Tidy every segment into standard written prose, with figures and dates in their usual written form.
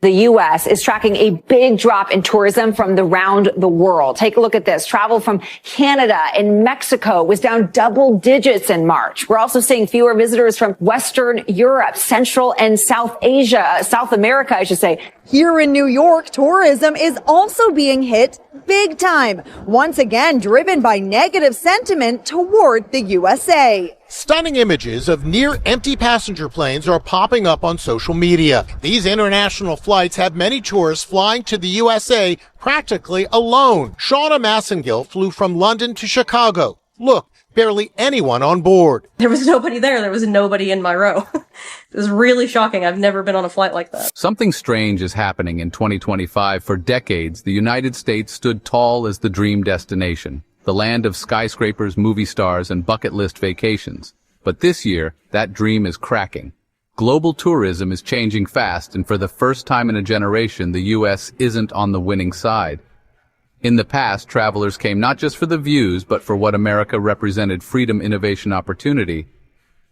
The U.S. is tracking a big drop in tourism from around the world. Take a look at this. Travel from Canada and Mexico was down double digits in March. We're also seeing fewer visitors from Western Europe, Central and South Asia, South America, I should say. Here in New York, tourism is also being hit big time, once again driven by negative sentiment toward the USA. Stunning images of near-empty passenger planes are popping up on social media. These international flights have many tourists flying to the USA practically alone. Shauna Massengill flew from London to Chicago. Look, barely anyone on board. There was nobody there. There was nobody in my row. It was really shocking. I've never been on a flight like that. Something strange is happening in 2025. For decades, the United States stood tall as the dream destination, the land of skyscrapers, movie stars, and bucket list vacations. But this year, that dream is cracking. Global tourism is changing fast, and for the first time in a generation, the U.S. isn't on the winning side. In the past, travelers came not just for the views, but for what America represented: freedom, innovation, opportunity.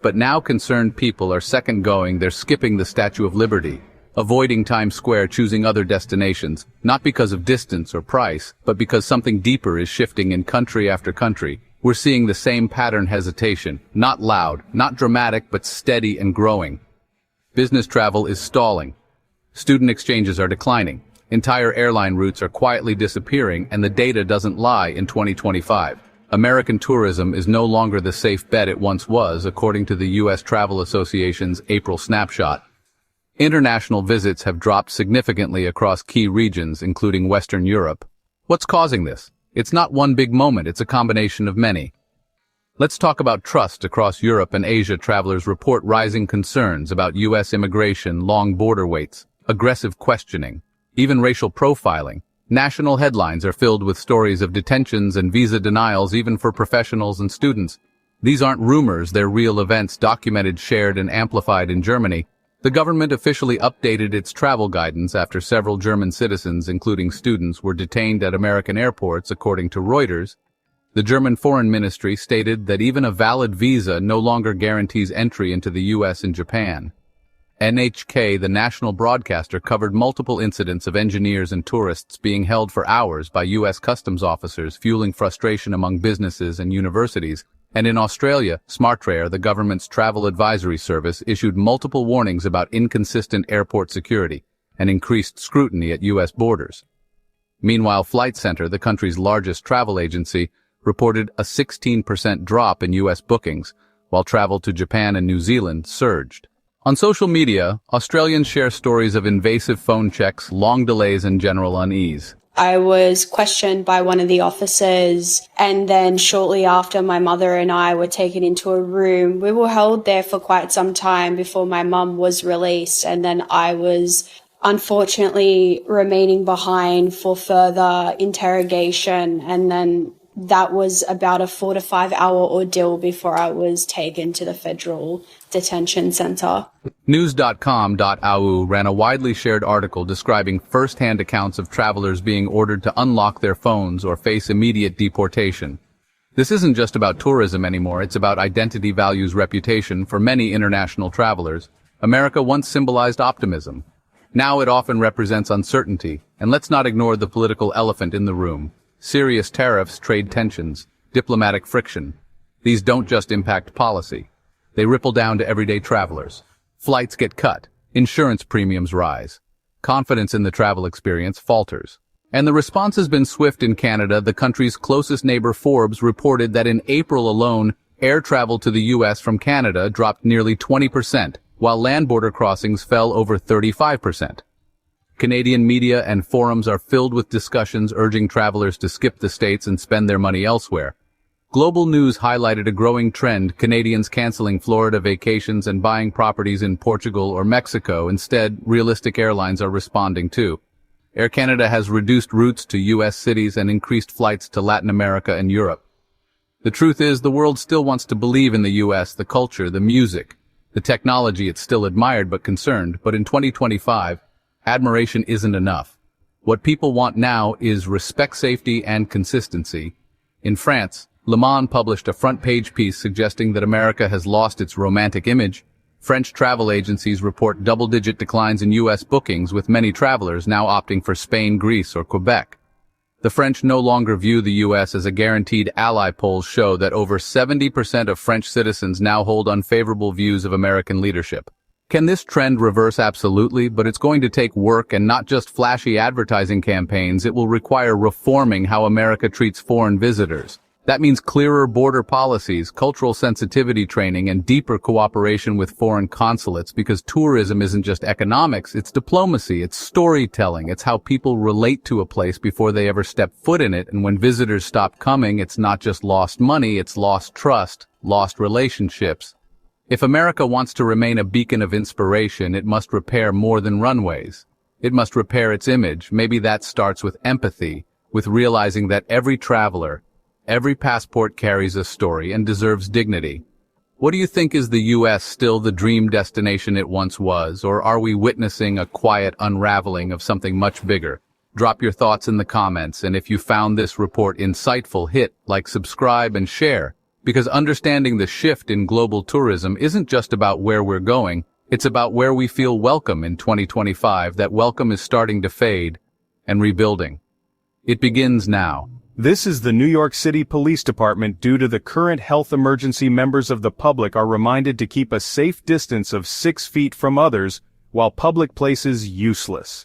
But now concerned people are second-going. They're skipping the Statue of Liberty, avoiding Times Square, choosing other destinations, not because of distance or price, but because something deeper is shifting in country after country. We're seeing the same pattern: hesitation, not loud, not dramatic, but steady and growing. Business travel is stalling. Student exchanges are declining. Entire airline routes are quietly disappearing, and the data doesn't lie. In 2025, American tourism is no longer the safe bet it once was, according to the U.S. Travel Association's April snapshot. International visits have dropped significantly across key regions, including Western Europe. What's causing this? It's not one big moment, it's a combination of many. Let's talk about trust across Europe and Asia. Travelers report rising concerns about U.S. immigration, long border waits, aggressive questioning, even racial profiling. National headlines are filled with stories of detentions and visa denials, even for professionals and students. These aren't rumors, they're real events, documented, shared, and amplified. In Germany, the government officially updated its travel guidance after several German citizens, including students, were detained at American airports, according to Reuters. The German Foreign Ministry stated that even a valid visa no longer guarantees entry into the U.S. and Japan. NHK, the national broadcaster, covered multiple incidents of engineers and tourists being held for hours by U.S. customs officers, fueling frustration among businesses and universities. And in Australia, SmartRail, the government's travel advisory service, issued multiple warnings about inconsistent airport security and increased scrutiny at U.S. borders. Meanwhile, Flight Centre, the country's largest travel agency, reported a 16% drop in U.S. bookings, while travel to Japan and New Zealand surged. On social media, Australians share stories of invasive phone checks, long delays, and general unease. I was questioned by one of the officers, and then shortly after, my mother and I were taken into a room. We were held there for quite some time before my mum was released, and then I was unfortunately remaining behind for further interrogation, and then that was about a 4 to 5 hour ordeal before I was taken to the federal detention center. News.com.au ran a widely shared article describing first-hand accounts of travelers being ordered to unlock their phones or face immediate deportation. This isn't just about tourism anymore, it's about identity, values, reputation. For many international travelers, America once symbolized optimism. Now it often represents uncertainty, and let's not ignore the political elephant in the room. Serious tariffs, trade tensions, diplomatic friction. These don't just impact policy. They ripple down to everyday travelers. Flights get cut, insurance premiums rise, confidence in the travel experience falters. And the response has been swift. In Canada, the country's closest neighbor Forbes reported that in April alone, air travel to the U.S. from Canada dropped nearly 20%, while land border crossings fell over 35%. Canadian media and forums are filled with discussions urging travelers to skip the States and spend their money elsewhere. Global news highlighted a growing trend: Canadians canceling Florida vacations and buying properties in Portugal or Mexico. Instead, realistic airlines are responding too. Air Canada has reduced routes to U.S. cities and increased flights to Latin America and Europe. The truth is, the world still wants to believe in the U.S., the culture, the music, the technology. It's still admired but concerned. But in 2025, admiration isn't enough. What people want now is respect, safety, and consistency. In France, Le Monde published a front-page piece suggesting that America has lost its romantic image. French travel agencies report double-digit declines in U.S. bookings, with many travelers now opting for Spain, Greece, or Quebec. The French no longer view the U.S. as a guaranteed ally. Polls show that over 70% of French citizens now hold unfavorable views of American leadership. Can this trend reverse? Absolutely, but it's going to take work and not just flashy advertising campaigns. It will require reforming how America treats foreign visitors. That means clearer border policies, cultural sensitivity training, and deeper cooperation with foreign consulates, because tourism isn't just economics, it's diplomacy, it's storytelling, it's how people relate to a place before they ever step foot in it, and when visitors stop coming, it's not just lost money, it's lost trust, lost relationships. If America wants to remain a beacon of inspiration, it must repair more than runways. It must repair its image. Maybe that starts with empathy, with realizing that every traveler, every passport carries a story and deserves dignity. What do you think? Is the U.S. still the dream destination it once was, or are we witnessing a quiet unraveling of something much bigger? Drop your thoughts in the comments, and if you found this report insightful, hit like, subscribe, and share, because understanding the shift in global tourism isn't just about where we're going, it's about where we feel welcome in 2025. That welcome is starting to fade and rebuilding. It begins now. This is the New York City Police Department. Due to the current health emergency, members of the public are reminded to keep a safe distance of 6 feet from others, while public places useless.